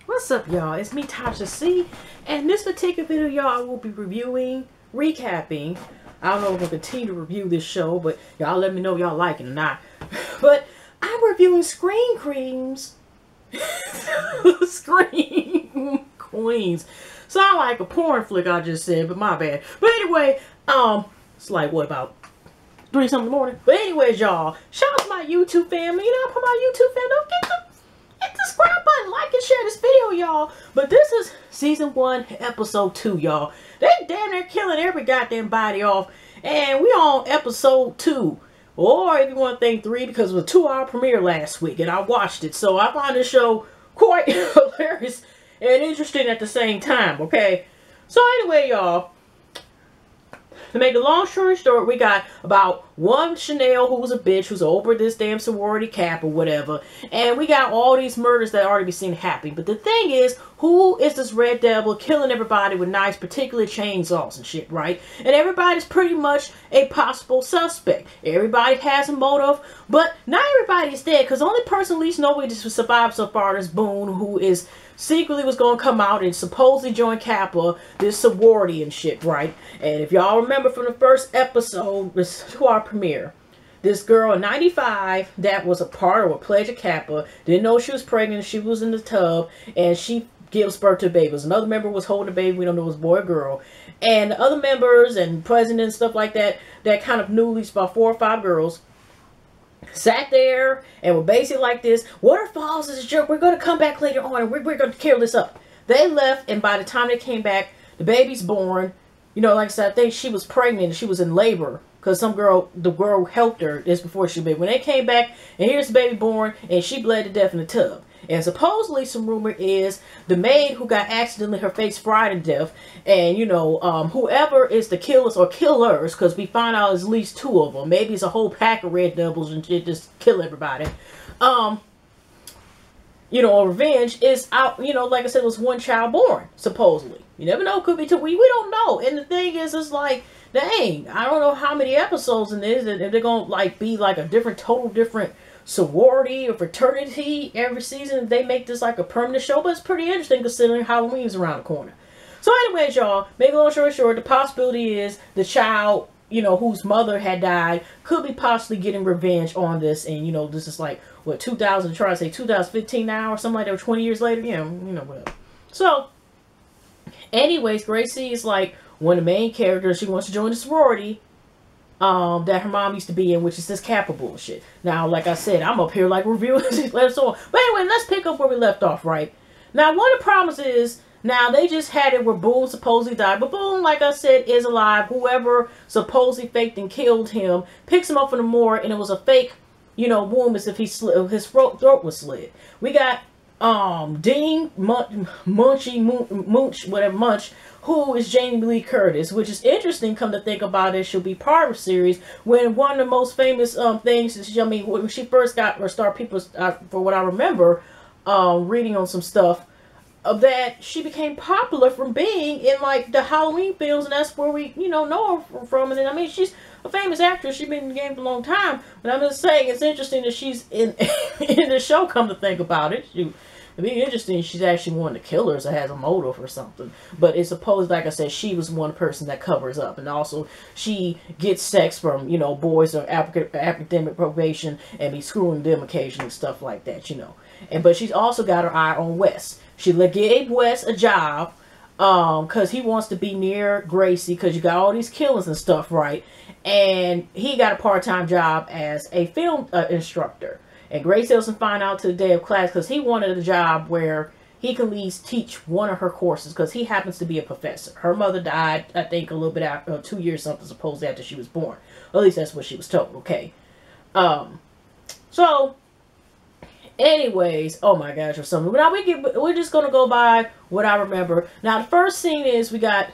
What's up, y'all? It's me, Tasha C. And this particular video, y'all, I will be recapping. I don't know if I'm going to continue to review this show, but y'all let me know if y'all like it or not. But I'm reviewing Scream Queens. Scream Queens. Sound like a porn flick I just said, but my bad. But anyway, it's like, what, about 3 something in the morning? But anyways, y'all, shout out to my YouTube family. You know, for my YouTube family, don't hit the subscribe button, like and share this video, y'all. But this is season 1, episode 2, y'all. They damn near killing every goddamn body off, and we on episode 2, or if you want to think 3, because it was a 2-hour premiere last week, and I watched it. So I found this show quite hilarious and interesting at the same time. Okay, so anyway, y'all, to make a long story short, we got about one Chanel who was a bitch, who's over this damn sorority cap or whatever. And we got all these murders that already be seen happening. But the thing is, who is this Red Devil killing everybody with knives, particularly chainsaws and shit, right? And everybody's pretty much a possible suspect. Everybody has a motive, but not everybody's dead, because the only person at least nobody just survived so far is Boone, who is secretly was going to come out and supposedly join Kappa, this sorority and shit, right? And if y'all remember from the first episode, this 2-hour premiere, this girl in 95 that was a part of a pledge of Kappa, didn't know she was pregnant, she was in the tub, and she gives birth to a baby. Another member was holding a baby, we don't know if it was boy or girl. And the other members and president and stuff like that, that kind of knew at least about 4 or 5 girls, sat there and were basically like this: Waterfalls is a joke, we're going to come back later on and we're going to kill this up. They left, and by the time they came back, the baby's born. You know, like I said, I think she was pregnant, she was in labor, because the girl helped her this before she baby. When they came back, and here's the baby born, and she bled to death in the tub. And supposedly some rumor is the maid who got accidentally her face fried to death, and you know, whoever is the killers or killers, because we find out there's at least 2 of them, maybe it's a whole pack of Red Devils and shit, just kill everybody, you know, revenge is out. You know, like I said, it was 1 child born, supposedly. You never know, could be 2. We don't know. And the thing is, it's like, dang, I don't know how many episodes in this, and if they're gonna like be like a total different sorority or fraternity every season. They make this like a permanent show, but it's pretty interesting considering Halloween's around the corner. So anyways, y'all, make a long story short, the possibility is the child, you know, whose mother had died, could be possibly getting revenge on this. And you know, this is like, what, 2015 now or something like that, or 20 years later, you know, whatever. So anyways, Gracie is like one of the main characters. She wants to join the sorority that her mom used to be in, which is this Kappa bullshit. Now, like I said, I'm up here like reviewing this on. But anyway, let's pick up where we left off, right? Now, one of the problems is, now they just had it where Boone supposedly died, but Boone, like I said, is alive. Whoever supposedly faked and killed him picks him up from the morgue, and it was a fake, you know, wound, as if his throat was slit. We got Dean Munch, who is Jamie Lee Curtis, which is interesting. Come to think about it, she'll be part of the series. When one of the most famous things is, I mean, when she first got her start, people, for what I remember, reading on some stuff, that she became popular from being in like the Halloween films, and that's where we, you know her from. And then, I mean, she's a famous actress. She's been in the game for a long time. But I'm just saying, it's interesting that she's in in the show. Come to think about it, it'd be interesting if she's actually one of the killers or has a motive or something. But it's supposed, like I said, she was one person that covers up. And also, she gets sex from, you know, boys on academic probation and be screwing them occasionally and stuff like that, you know. But she's also got her eye on Wes. She gave Wes a job because he wants to be near Gracie, because you got all these killings and stuff, right? And he got a part-time job as a film instructor. And Gracie doesn't find out to the day of class, because he wanted a job where he can at least teach one of her courses, because he happens to be a professor. Her mother died, I think, a little bit after, 2 years something, supposedly after she was born. Or at least that's what she was told, okay? So, anyways, oh my gosh, or something. Now we're just gonna go by what I remember. Now the first scene is we got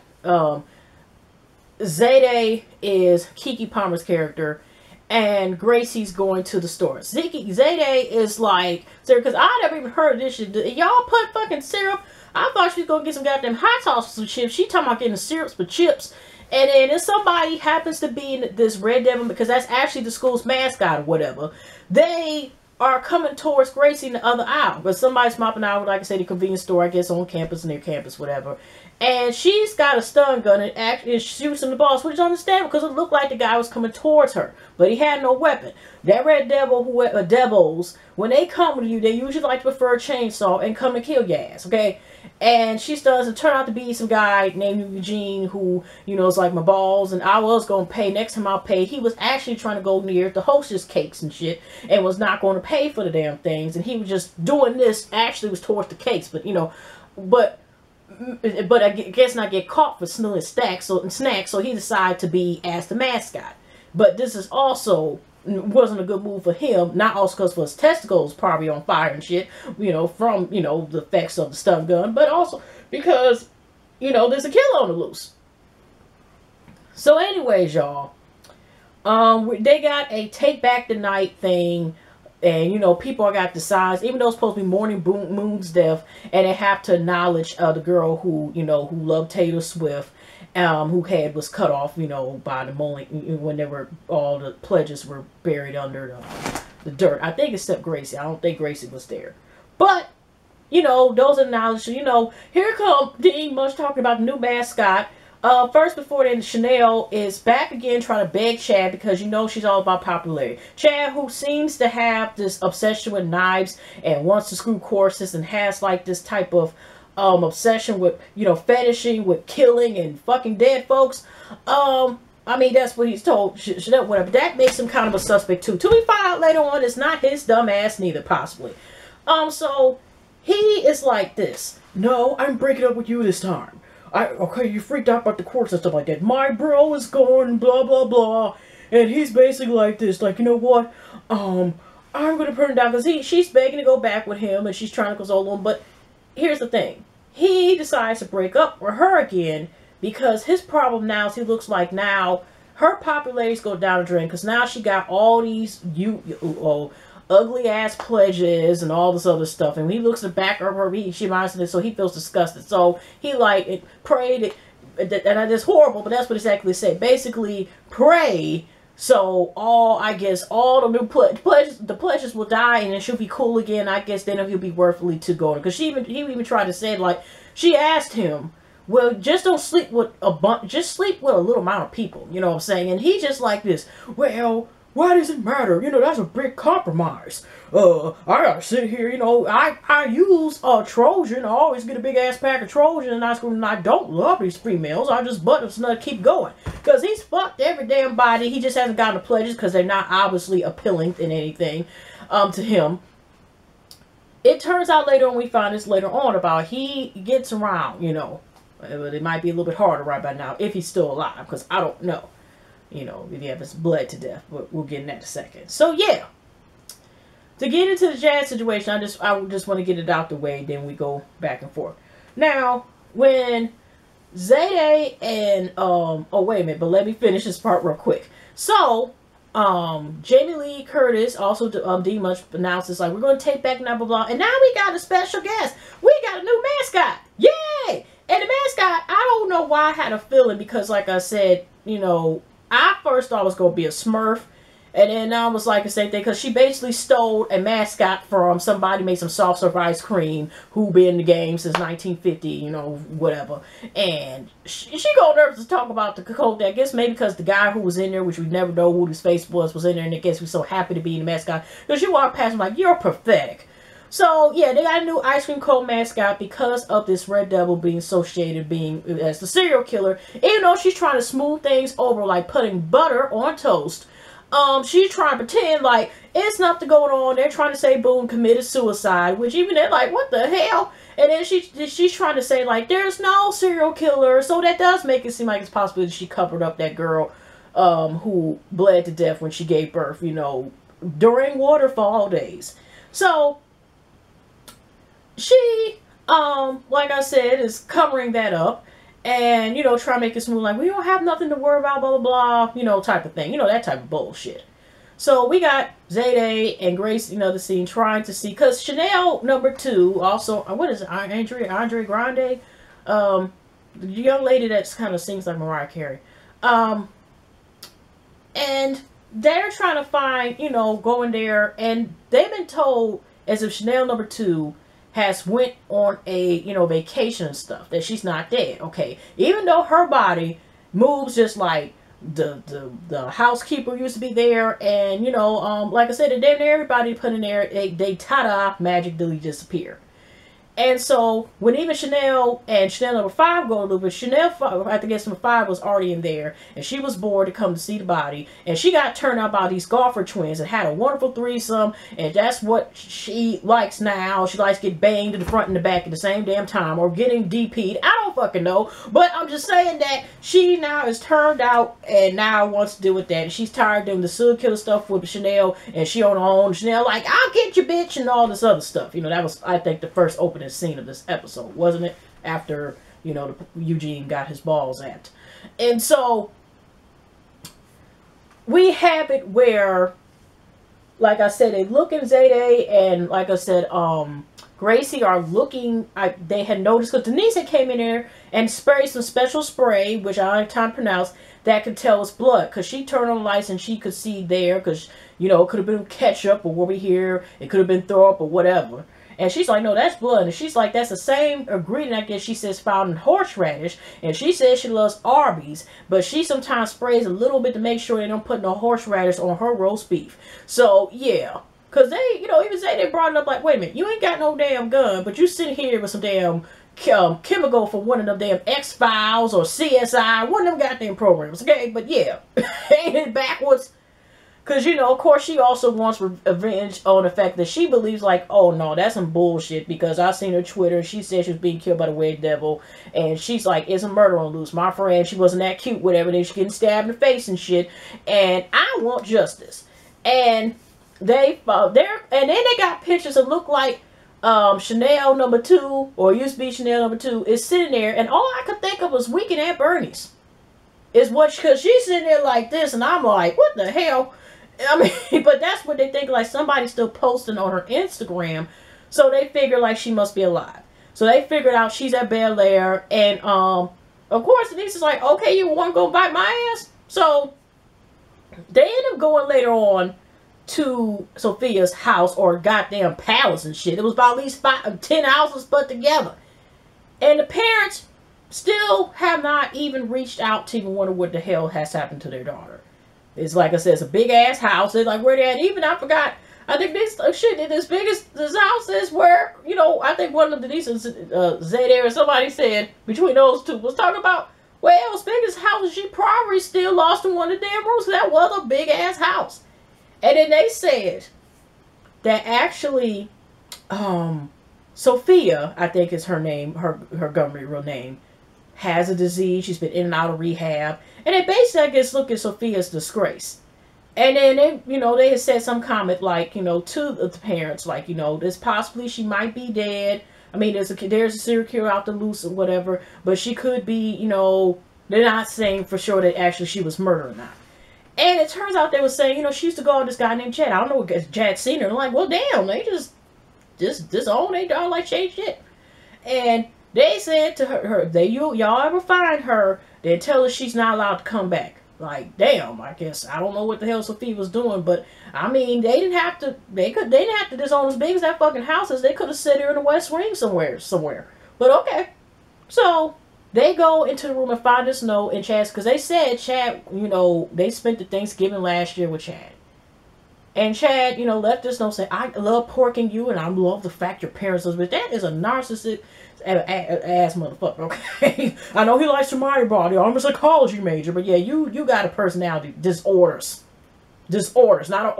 Zayday is Keke Palmer's character, and Gracie's going to the store. Zayday is like, because I never even heard of this shit. Y'all put fucking syrup? I thought she was gonna get some goddamn hot sauce for some chips. She talking about getting the syrups for chips. And then if somebody happens to be in this Red Devil, because that's actually the school's mascot or whatever, they are coming towards Gracie in the other aisle. But somebody's mopping out, like I said, the convenience store, I guess, on campus, near campus, whatever. And she's got a stun gun and actually shoots him the balls, which is understandable because it looked like the guy was coming towards her. But he had no weapon. That red devil, devils, when they come with you, they usually like to prefer a chainsaw and come to kill your ass, okay? And she stuns and turn out to be some guy named Eugene who, you know, is like my balls and I was going to pay. Next time I'll pay. He was actually trying to go near the hostess cakes and shit and was not going to pay for the damn things. And he was just doing this, actually was towards the cakes, but, you know, but I guess not get caught for stealing snacks, so he decided to be as the mascot. But this is also wasn't a good move for him, not also because his testicles probably on fire and shit, you know, from, you know, the effects of the stun gun, but also because, you know, there's a killer on the loose. So anyways, y'all, they got a take back the night thing. And, you know, people got the size, even though it's supposed to be Morning Moon's death, and they have to acknowledge the girl who, you know, who loved Taylor Swift, who head was cut off, you know, by the moment when they were, all the pledges were buried under the dirt. I think except Gracie. I don't think Gracie was there. But, you know, those acknowledged, you know, here come Dean Munch talking about the new mascot. First, before then, Chanel is back again trying to beg Chad because you know she's all about popularity. Chad, who seems to have this obsession with knives and wants to screw corsets and has like this type of obsession with, you know, fetishing with killing and fucking dead folks. I mean, that's what he's told Chanel, whatever. That makes him kind of a suspect too. To be found out later on, it's not his dumb ass neither, possibly. So he is like this. No, I'm breaking up with you this time. Okay, you freaked out about the course and stuff like that. My bro is going, blah, blah, blah. And he's basically like this, like, you know what? I'm going to put him down because she's begging to go back with him and she's trying to console him. But here's the thing. He decides to break up with her again because his problem now is he looks like now her popularity's go down the drain because now she got all these ugly ass pledges and all this other stuff, and when he looks at the back of her, she reminds him, so he feels disgusted. So he like prayed, and that's horrible, but that's what exactly said. Basically, pray so I guess all the new pledges will die, and then she'll be cool again. I guess then he'll be worthily to go. Because he even tried to say, like, she asked him, well, just don't sleep with just sleep with a little amount of people. You know what I'm saying? And he just like this. Well, why does it matter? You know, that's a big compromise. I gotta sit here, you know, I use Trojan. I always get a big ass pack of Trojan and ice cream, and I don't love these females. I just button to keep going. Because he's fucked every damn body. He just hasn't gotten the pledges because they're not obviously appealing in anything to him. It turns out later on, we find this later on about he gets around, you know. But it might be a little bit harder right by now if he's still alive, because I don't know. You know, if he has bled to death, but we'll get in that in a second. So yeah, to get into the Jazz situation, I just want to get it out the way. Then we go back and forth. Now, when Zayday and oh wait a minute, but let me finish this part real quick. So Jamie Lee Curtis also D Munch announces like we're going to take back blah blah blah, and now we got a special guest. We got a new mascot. Yay! And the mascot, I don't know why I had a feeling because, like I said, you know, I first thought it was going to be a Smurf. And then I was like the same thing. Because she basically stole a mascot from somebody made some soft serve ice cream. Who been in the game since 1950. You know, whatever. And she go nervous to talk about the code. I guess maybe because the guy who was in there, which we never know who his face was in there. And I guess we're so happy to be in the mascot. Because she walked past him like, you're pathetic. So, yeah, they got a new ice cream cone mascot because of this Red Devil being associated as the serial killer. Even though she's trying to smooth things over like putting butter on toast. She's trying to pretend like it's nothing going on. They're trying to say Boone committed suicide, which even they're like, what the hell? And then she's trying to say like there's no serial killer. So that does make it seem like it's possible that she covered up that girl who bled to death when she gave birth, you know, during waterfall days. So she, like I said, is covering that up and, you know, trying to make it smooth, like, we don't have nothing to worry about, blah, blah, blah, you know, type of thing. You know, that type of bullshit. So we got Zayday and Grace, you know, the scene trying to see, because Chanel #2, also, what is it, Andre Grande? The young lady that kind of sings like Mariah Carey. And they're trying to find, you know, going there, and they've been told as if Chanel number 2 has went on a, you know, vacation and stuff, that she's not dead, okay? Even though her body moves just like the housekeeper used to be there, and, you know, like I said, damn near everybody put in there, they ta-da, magically disappear. And so, when even Chanel and Chanel number 5 go to Louvre, Chanel 5, I think number 5 was already in there, and she was bored to come to see the body, and she got turned out by these golfer twins and had a wonderful threesome, and that's what she likes now. She likes to get banged in the front and the back at the same damn time, or getting DP'd. I don't fucking know, but I'm just saying that she now is turned out, and now wants to deal with that, and she's tired of doing the serial killer stuff with Chanel, and she on her own. Chanel like, I'll get you, bitch, and all this other stuff. You know, that was, I think, the first opening scene of this episode, wasn't it? After, you know, Eugene got his balls at. And so we have it where, like I said, they look in Zayde, and like I said, Gracie are looking, they had noticed, because Denise had came in there and sprayed some special spray, which I don't have time to pronounce, that could tell it's blood, because she turned on the lights and she could see there, because, you know, it could have been ketchup or over here, it could have been throw up or whatever. And she's like, no, that's blood. And she's like, that's the same ingredient, I guess she says, found in horseradish. And she says she loves Arby's, but she sometimes sprays a little bit to make sure they don't put no horseradish on her roast beef. So, yeah. Because they, you know, even say they brought it up like, wait a minute, you ain't got no damn gun, but you sitting here with some damn chemical for one of them damn X-Files or CSI, one of them goddamn programs, okay? But yeah, ain't it backwards? Because, you know, of course, she also wants revenge on the fact that she believes, like, oh, no, that's some bullshit. Because I seen her Twitter, and she said she was being killed by the Wade Devil. And she's like, it's a murder on loose. My friend, she wasn't that cute, whatever. Then she's getting stabbed in the face and shit. And I want justice. And then they got pictures that look like Chanel number 2, or used to be Chanel number 2, is sitting there. And all I could think of was Weekend at Bernie's. Is what, because she's sitting there like this, and I'm like, what the hell? I mean, but that's what they think, like somebody's still posting on her Instagram, so they figure like she must be alive. So they figured out she's at Bel Air, and of course Denise is like, okay, you want to go bite my ass? So they end up going later on to Sophia's house, or goddamn palace and shit. It was about at least 10 houses put together, and the parents still have not even reached out to even wonder what the hell has happened to their daughter. It's like I said, it's a big ass house. They're like, where they at? Even I forgot. I think this this house is where, you know, I think one of the Denise's Zayde or somebody said between those two was talking about, well, as big as house, she probably still lost in one of the damn rooms. That was a big ass house. And then they said that actually, Sophia, I think is her name, her government real name, has a disease. She's been in and out of rehab. And they basically, I guess, look at Sophia's disgrace. And then they, you know, they had said some comment like, you know, to the parents, like, you know, this possibly she might be dead. I mean, there's a serial killer out the loose or whatever, but she could be, you know, they're not saying for sure that actually she was murdered or not. And it turns out they were saying, you know, she used to go with this guy named Chad. I don't know what Chad seen her. I'm like, well, damn, they just own they dog like shit. And they said to her that y'all ever find her, they tell her she's not allowed to come back. Like, damn, I guess I don't know what the hell Sophia was doing, but I mean, they didn't have to disown as big as that fucking house is. They could have set her in the West Wing somewhere. But okay. So they go into the room and find this note in Chad's, because they said Chad, you know, they spent the Thanksgiving last year with Chad. And Chad, you know, left this note saying, I love porking you, and I love the fact your parents was, but that is a narcissistic ass motherfucker, okay? I know he likes to mind body. I'm a psychology major, but yeah, you got a personality disorders. Disorders, not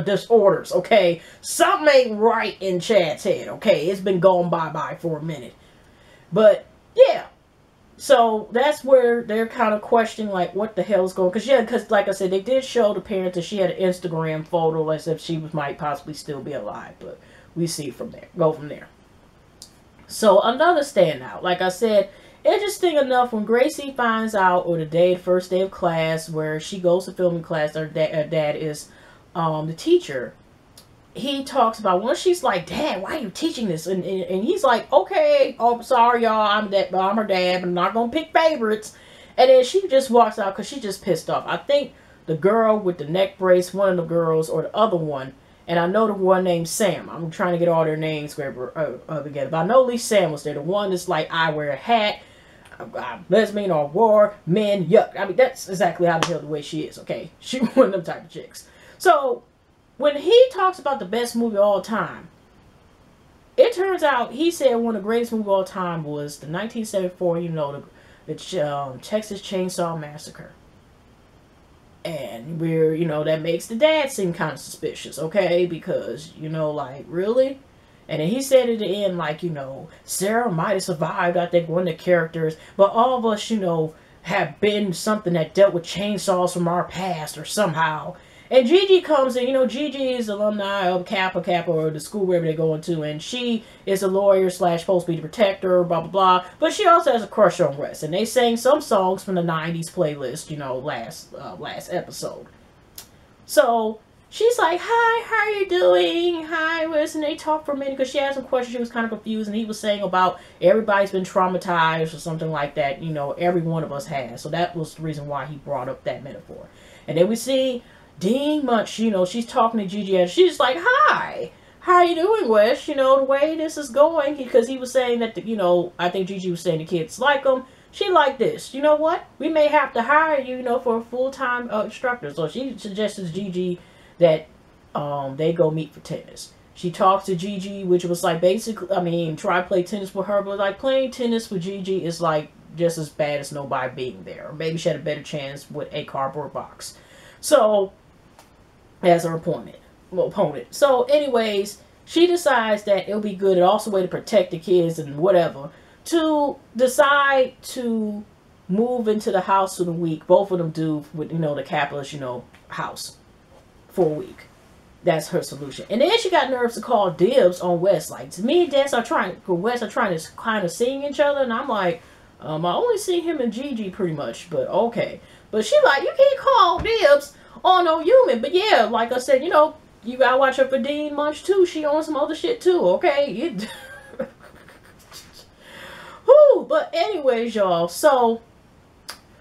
disorders, okay? Something ain't right in Chad's head, okay? It's been gone bye-bye for a minute. But, yeah. So, that's where they're kind of questioning, like, what the hell's going on. Because, like I said, they did show the parents that she had an Instagram photo as if she might possibly still be alive. But we see from there. Go from there. So, another standout. Like I said, interesting enough, when Gracie finds out, or the first day of class, where she goes to filming class, her dad is the teacher. He talks about, when she's like, Dad, why are you teaching this? And he's like, okay, oh, sorry, y'all, I'm her dad, but I'm not going to pick favorites. And then she just walks out because she's just pissed off. I think the girl with the neck brace, one of the girls, or the other one. And I know the one named Sam. I'm trying to get all their names together. But I know at least Sam was there. The one that's like, I wear a hat, I'm lesbian or war, men, yuck. I mean, that's exactly how the hell the way she is, okay? She one of them type of chicks. So, when he talks about the best movie of all time, it turns out he said one of the greatest movies of all time was the 1974, you know, the Texas Chainsaw Massacre. And we're, you know, that makes the dad seem kind of suspicious, okay? Because, you know, like, really? And then he said at the end, like, you know, Sarah might have survived, I think, one of the characters. But all of us, you know, have been something that dealt with chainsaws from our past or somehow. And Gigi comes in, you know, Gigi is alumni of Kappa, or the school wherever they're going to. And she is a lawyer / supposed to be the protector, blah, blah, blah. But she also has a crush on Wes. And they sang some songs from the 90s playlist, you know, last episode. So she's like, hi, how are you doing? Hi, Wes. And they talk for a minute because she had some questions. She was kind of confused. And he was saying about everybody's been traumatized or something like that. You know, every one of us has. So that was the reason why he brought up that metaphor. And then we see Dean Munch, you know, she's talking to Gigi and she's like, hi, how are you doing, Wes? You know, the way this is going, because he was saying that, you know, I think Gigi was saying the kids like him. She like this. You know what? We may have to hire you, you know, for a full-time instructor. So she suggests Gigi that they go meet for tennis. She talks to Gigi, which was like basically, I mean, try to play tennis with her, but like playing tennis with Gigi is like just as bad as nobody being there. Or maybe she had a better chance with a cardboard box. So, as her opponent. So, anyways, she decides that it'll be good and also a way to protect the kids and whatever, to decide to move into the house for the week. Both of them do with, you know, the capitalist, you know, house for a week. That's her solution. And then she got nerves to call dibs on Wes. Like, me and Wes are trying to kind of sing each other, and I'm like, I only see him and Gigi pretty much, but okay. But she like, you can't call dibs on no human. But yeah, like I said, you know, you gotta watch her for Dean Munch too. She on some other shit too, okay? Whew, but anyways, y'all, so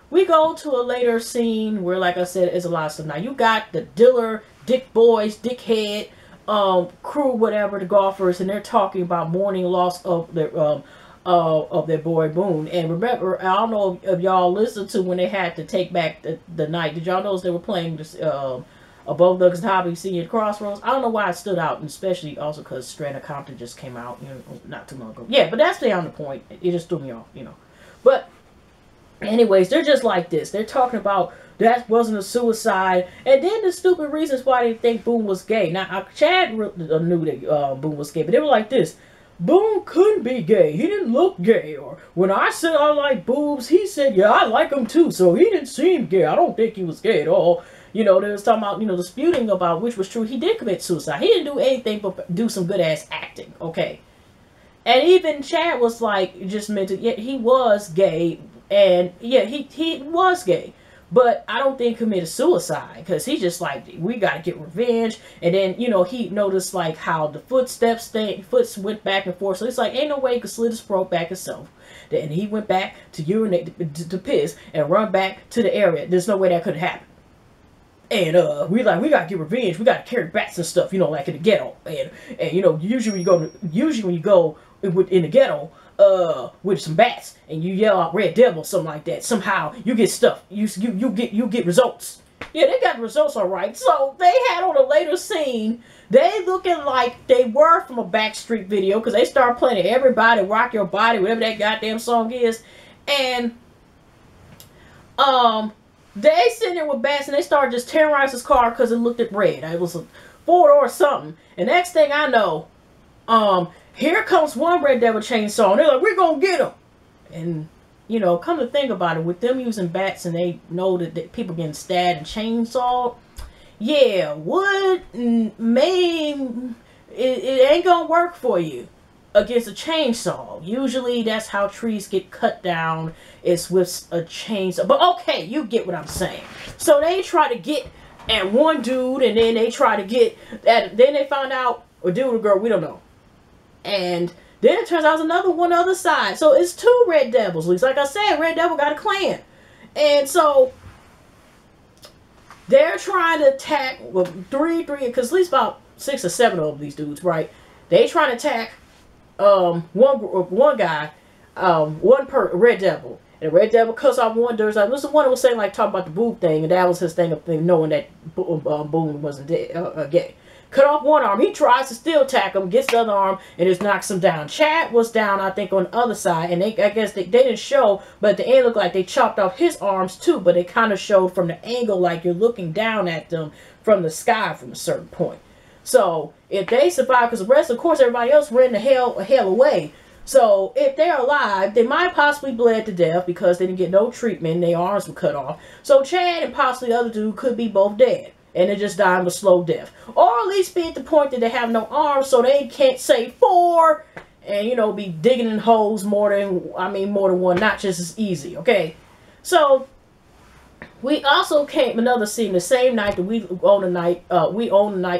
we go to a later scene where, like I said, it's a lot of stuff. Now, you got the Diller, Dick Boys, Dickhead, crew, whatever, the golfers, and they're talking about mourning loss of their boy Boone. And remember, I don't know if y'all listened to when they had to take back the night. Did y'all notice they were playing this Above Douglas Hobby Senior Crossroads? I don't know why it stood out, and especially also because Strand of Compton just came out, you know, not too long ago. Yeah, but that's beyond the point. It just threw me off, you know. But anyways, they're just like this. They're talking about that wasn't a suicide, and then the stupid reasons why they think Boone was gay. Now, Chad knew that Boone was gay, but they were like this. Boone couldn't be gay. He didn't look gay. Or when I said I like boobs, he said, yeah, I like them too. So he didn't seem gay. I don't think he was gay at all. You know, they was talking about, you know, disputing about which was true. He did commit suicide. He didn't do anything but do some good ass acting. Okay. And even Chad was like, just meant to, yeah, he was gay. And yeah, he was gay. But I don't think he committed suicide, because he just like, we got to get revenge. And then, you know, he noticed like how the foots went back and forth. So it's like, ain't no way he could slit his throat back himself. Then he went back to urinate, to piss, and run back to the area. There's no way that could happen. And we got to get revenge. We got to carry bats and stuff, you know, like in the ghetto. And you know, usually when you go in the ghetto, with some bats and you yell out Red Devil, something like that, somehow you get stuff. You get results. Yeah, they got results all right. So they had on a later scene, they looking like they were from a Backstreet video, because they start playing Everybody Rock Your Body, whatever that goddamn song is. And they sitting there with bats, and they started just terrorizing his car because it looked at red. It was a 4-door or something. And next thing I know, here comes one Red Devil chainsaw, and they're like, we're gonna get him. And, you know, come to think about it, with them using bats and they know that people getting stabbed and chainsawed, yeah, wood, it ain't gonna work for you against a chainsaw. Usually that's how trees get cut down, is with a chainsaw. But okay, you get what I'm saying. So they try to get at one dude, and then they try to get at, then they found out, or dude or girl, we don't know. And then it turns out there's one other side. So it's 2 Red Devils. Like I said, Red Devil got a clan. And so they're trying to attack, well, because at least about 6 or 7 of these dudes, right? They trying to attack one guy, Red Devil. And Red Devil cuts off one dude. Like, this is one that was saying, like, talking about the boob thing, and that was his thing of knowing that Boone wasn't dead, gay. Cut off one arm. He tries to still attack him, gets the other arm, and just knocks him down. Chad was down, I think, on the other side, and I guess they didn't show, but at the end looked like they chopped off his arms too, but they kind of showed from the angle like you're looking down at them from the sky from a certain point. So, if they survive, because the rest, of course, everybody else ran the hell away. So, if they're alive, they might possibly bled to death because they didn't get no treatment, their arms were cut off. So, Chad and possibly the other dude could be both dead. And they just die of a slow death. Or at least be at the point that they have no arms so they can't say 4 and, you know, be digging in holes more than one, not just as easy, okay? So, we also came another scene the same night that we own the night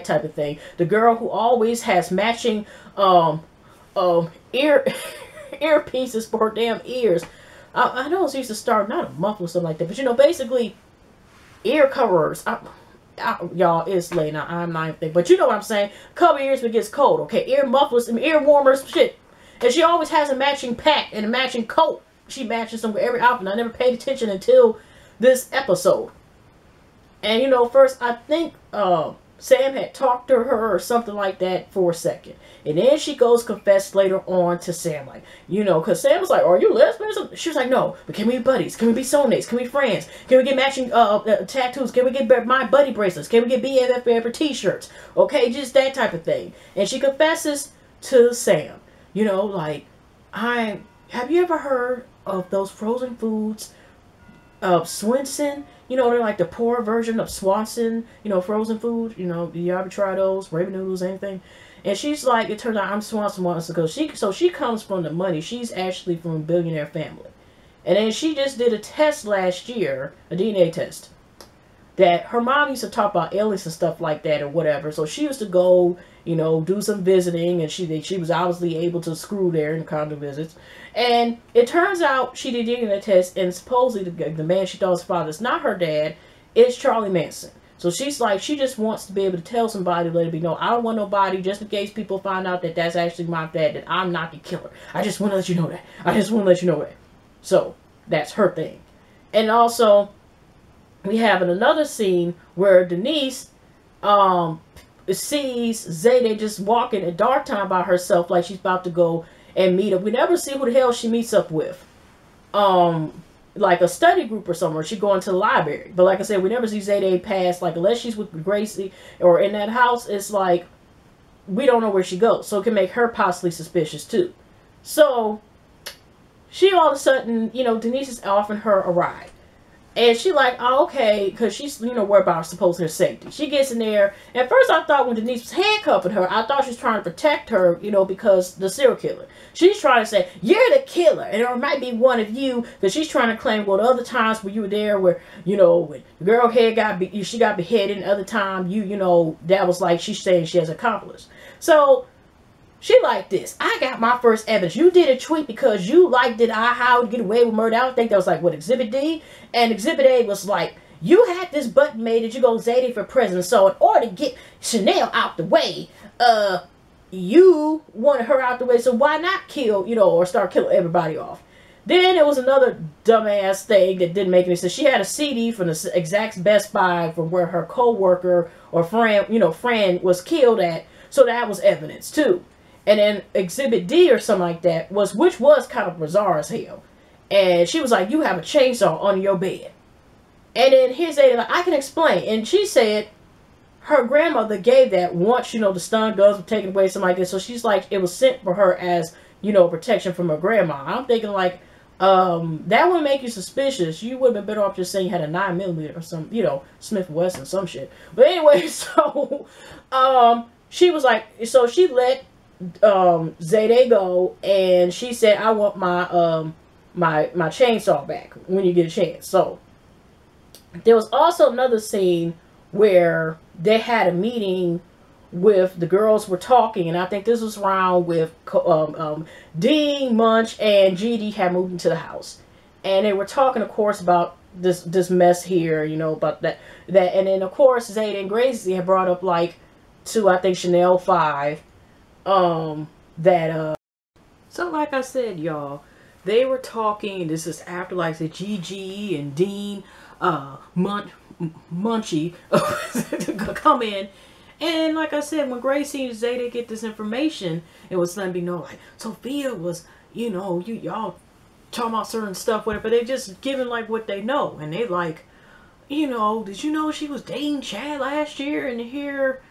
type of thing. The girl who always has matching earpieces for her damn ears. I know it's used to start, not a muffler or something like that, but you know, basically ear coverers. Y'all, it's late now. I'm not even thinking, but you know what I'm saying. Cover ears when it gets cold, okay? Ear mufflers and ear warmers, shit. And she always has a matching pack and a matching coat. She matches them with every outfit. I never paid attention until this episode. And you know, first I think Sam had talked to her or something like that for a second. And then she goes confess later on to Sam, like, you know, because Sam was like, are you lesbians? She was like, no, but can we be buddies? Can we be soulmates? Can we be friends? Can we get matching tattoos? Can we get my buddy bracelets? Can we get BFF forever t-shirts? Okay, just that type of thing. And she confesses to Sam, you know, like, have you ever heard of those frozen foods of Swenson? You know, they're like the poor version of Swanson, you know, frozen food. You know, do you ever try those? Raven noodles, anything? And she's like, it turns out I'm Swanson wants to go. So she comes from the money. She's actually from a billionaire family. And then she just did a test last year, a DNA test, that her mom used to talk about aliens and stuff like that or whatever. So she used to go, you know, do some visiting, and she was obviously able to screw there in condo visits. And it turns out she did DNA test, and supposedly the man she thought was father is not her dad, it's Charlie Manson. So she's like, she just wants to be able to tell somebody, let it be known, I don't want nobody, just in case people find out that that's actually my dad, that I'm not the killer. I just want to let you know that. I just want to let you know that. So, that's her thing. And also, we have another scene where Denise sees Zayde just walking at dark time by herself, like she's about to go and meet up. We never see who the hell she meets up with. Like a study group or somewhere. She going to the library. But like I said, we never see Zayde pass. Like, unless she's with Gracie or in that house, it's like, we don't know where she goes. So it can make her possibly suspicious too. So, she all of a sudden, you know, Denise is offering her a ride. And she like, oh, okay, because she's, you know, worried about supposed her safety. She gets in there. At first, I thought when Denise was handcuffing her, I thought she was trying to protect her, you know, because the serial killer. She's trying to say, you're the killer. And it might be one of you, because she's trying to claim, well, the other times where you were there where, you know, when the girl she got beheaded, and the other time, you know, that was like, she's saying she has accomplished. So, she like this. I got my first evidence. You did a tweet because you liked it. How to get away with murder. I don't think that was like what Exhibit D. And Exhibit A was like, you had this button made that you go Zayde for president. So in order to get Chanel out the way, you wanted her out the way. So why not kill, you know, or start killing everybody off? Then there was another dumbass thing that didn't make any sense. She had a CD from the exact Best Buy from where her co-worker or friend was killed at. So that was evidence too. And then Exhibit D or something like that which was kind of bizarre as hell. And she was like, you have a chainsaw on your bed. And then his lady like, I can explain. And she said her grandmother gave that once, you know, the stun guns were taken away, something like this. So she's like, it was sent for her as, you know, protection from her grandma. I'm thinking like, that would make you suspicious. You would have been better off just saying you had a 9mm or some, you know, Smith & Wesson, some shit. But anyway, so, she was like, so she let Zayde go, and she said, I want my my chainsaw back when you get a chance. So there was also another scene where they had a meeting with the girls were talking, and I think this was around with Dean, Munch, and GD had moved into the house, and they were talking, of course, about this mess here, you know, about that, and then of course Zayda and Gracie had brought up, like, to, I think, Chanel 5, that, so like I said, y'all, they were talking, this is after, like, the Gigi and Dean, Munchie, come in, and like I said, when Gracie and Zayda get this information, it was letting me know, like, Sophia was, you know, y'all talking about certain stuff, whatever, they just giving, like, what they know, and they, like, you know, did you know she was dating Chad last year, and here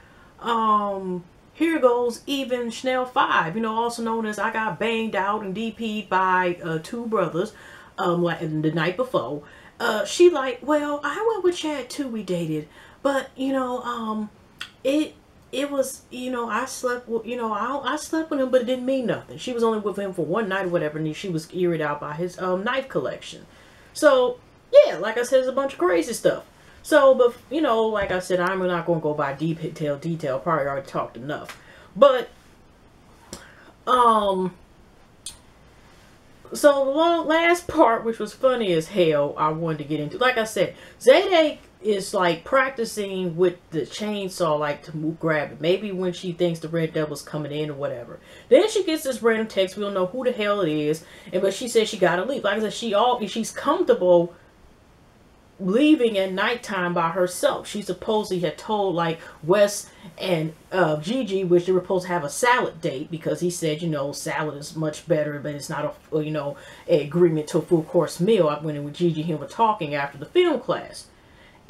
goes even Chanel 5, you know, also known as I got banged out and DP'd by 2 brothers, like, the night before. She like, well, I went with Chad too, we dated, but, you know, it was, you know, I slept with, you know, I slept with him, but it didn't mean nothing. She was only with him for one night or whatever, and she was eered out by his knife collection. So, yeah, like I said, it's a bunch of crazy stuff. So, but, you know, like I said, I'm not going to go by detail, probably already talked enough. But, so the last part, which was funny as hell, I wanted to get into. Like I said, Zayda is, like, practicing with the chainsaw, like, to grab it. Maybe when she thinks the Red Devil's coming in or whatever. Then she gets this random text. We don't know who the hell it is. But she says she gotta leave. Like I said, she's comfortable leaving at nighttime by herself. She supposedly had told, like, Wes and Gigi, which they were supposed to have a salad date, because he said, you know, salad is much better, but it's not a, you know, an agreement to a full course meal. I went in with Gigi and him were talking after the film class.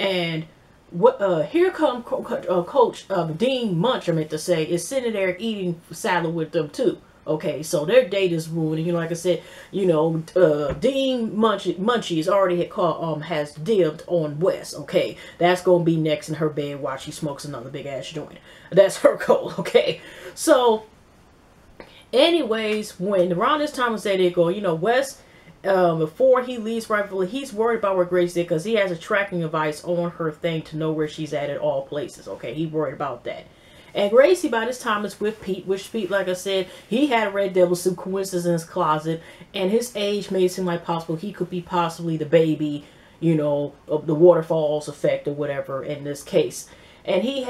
And what here come Coach Dean Munch, I meant to say, is sitting there eating salad with them too. Okay, so their date is ruined. You know, like I said, you know, Dean Munchie's already has dibbed on Wes. Okay, that's gonna be next in her bed while she smokes another big ass joint. That's her goal. Okay, so anyways, when around this time was they go, you know, Wes, before he leaves, rightfully, he's worried about where Grace is, because he has a tracking device on her thing to know where she's at all places. Okay, he's worried about that. And Gracie, by this time, is with Pete, which Pete, like I said, he had a Red Devil suit coincidence in his closet, and his age made it seem like possible he could be possibly the baby, you know, of the Waterfalls effect or whatever in this case. And he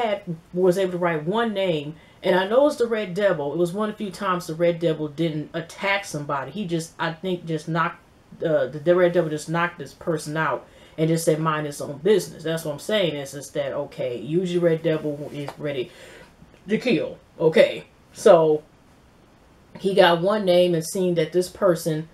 was able to write one name, and I know it's the Red Devil. It was one of the few times the Red Devil didn't attack somebody. He just, I think, just knocked, the Red Devil just knocked this person out and just said, mind his own business. That's what I'm saying, is that, okay, usually Red Devil is ready to kill. Okay, so he got one name and seen that this person,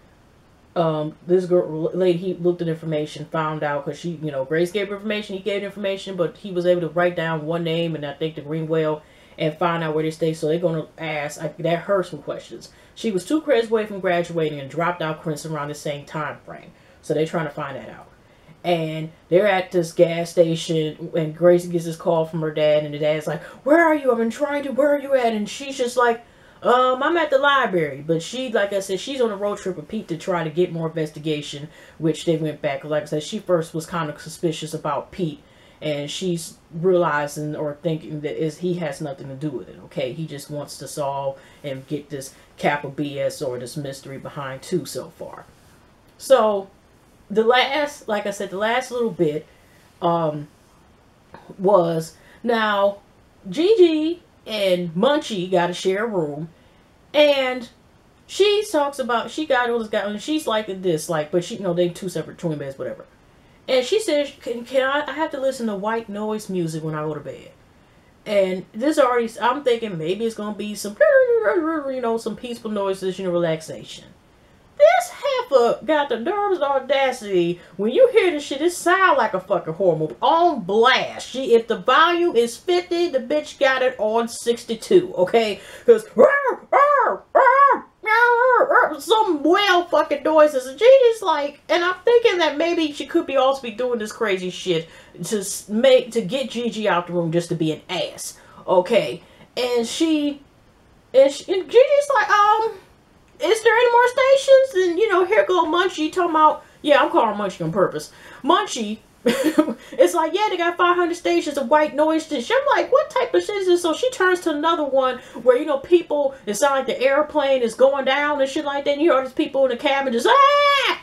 this girl, lady, he looked at information, found out, because she, you know, Grace gave information, he gave information, but he was able to write down one name, and I think the Greenwell, and find out where they stay. So they're going to ask, that hurt some questions. She was 2 credits away from graduating and dropped out Princeton around the same time frame. So they're trying to find that out. And they're at this gas station, and Gracie gets this call from her dad, and the dad's like, where are you? I've been trying to, where are you at? And she's just like, I'm at the library. But she, like I said, she's on a road trip with Pete to try to get more investigation, which they went back. Like I said, she first was kind of suspicious about Pete, and she's realizing or thinking that he has nothing to do with it. Okay, he just wants to solve and get this cap of BS or this mystery behind 2 so far. So the last, like I said, the last little bit was, now Gigi and Munchie got to share a room, and she talks about, she got all this guy, and she's like this, like, but she, you know, they 2 separate twin beds, whatever. And she says, can I have to listen to white noise music when I go to bed. And this already, I'm thinking maybe it's going to be some, you know, some peaceful noises, you know, relaxation. This heifer got the nerves and audacity. When you hear this shit, it sounds like a fucking horror movie. On blast. If the volume is 50, the bitch got it on 62, okay? Because some whale fucking noises. And Gigi's like, and I'm thinking that maybe she could be also be doing this crazy shit to get Gigi out the room just to be an ass, okay? And Gigi's like, is there any more stations? And, you know, here go Munchie talking about, yeah, I'm calling Munchie on purpose. Munchie, it's like, yeah, they got 500 stations of white noise. I'm like, what type of shit is this? So she turns to another one where, you know, people, it sounds like the airplane is going down and shit like that. And you hear all these people in the cabin just, ah!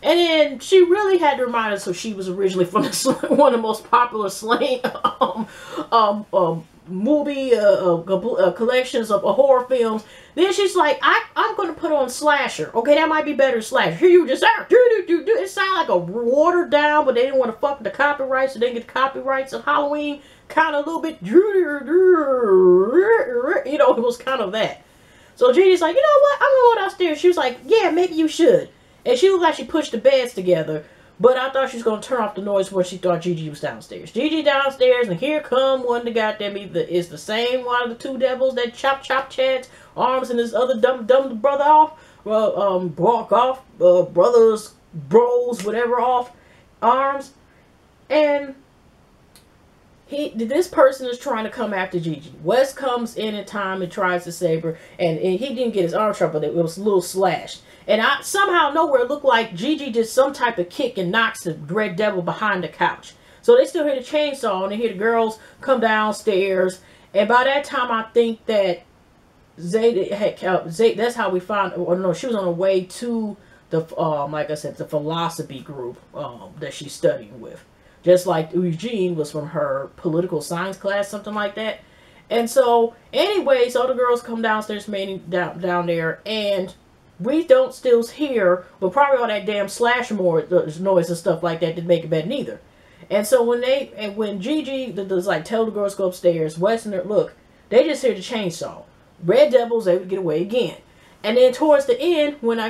And then she really had to remind us, so she was originally from one of the most popular slang movie collections of horror films. Then she's like, I'm going to put on slasher. Okay, that might be better than slasher. Here you just it sounded like a watered down, but they didn't want to fuck with the copyrights, so they didn't get the copyrights of Halloween. Kind of a little bit, you know, it was kind of that. So Gigi's like, you know what? I'm going to go downstairs. She was like, yeah, maybe you should. And she looked like she pushed the beds together. But I thought she was going to turn off the noise when she thought Gigi was downstairs. Gigi downstairs, and here come one of the goddamn, is the same one of the two devils that chop Chad's arms and his other dumb brother off. Brock off, brothers, bros, whatever off arms. And this person is trying to come after Gigi. Wes comes in time and tries to save her. And he didn't get his arm shot, but it was a little slashed. And somehow nowhere it looked like Gigi did some type of kick and knocks the Red Devil behind the couch. So they still hear the chainsaw and they hear the girls come downstairs. And by that time, I think that that's how we found, or no, she was on her way to the, like I said, the philosophy group that she's studying with. Just like Eugene was from her political science class, something like that. And so, anyways, all the girls come downstairs, down there, and we don't still hear, but probably all that damn slasher noise and stuff like that didn't make it better neither. And so when Gigi does like tell the girls to go upstairs, Wes and her, look, they just hear the chainsaw. Red Devil's able to get away again. And then towards the end, when all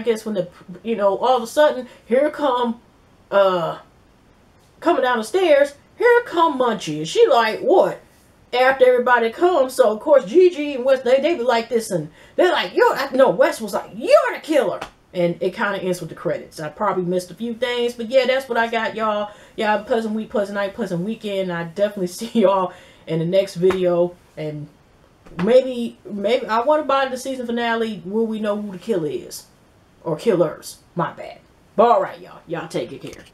of a sudden, here come, coming down the stairs, here come Munchie. And she like, what? After everybody comes, so of course Gigi and Wes, they be like this, and they're like, Wes was like, you're the killer. And it kind of ends with the credits. I probably missed a few things, but yeah, that's what I got, y'all. Y'all, pleasant week, pleasant night, pleasant weekend. I definitely see y'all in the next video, and maybe I want to buy the season finale. Will we know who the killer is? Or killers. My bad. But alright, y'all. Y'all take good care.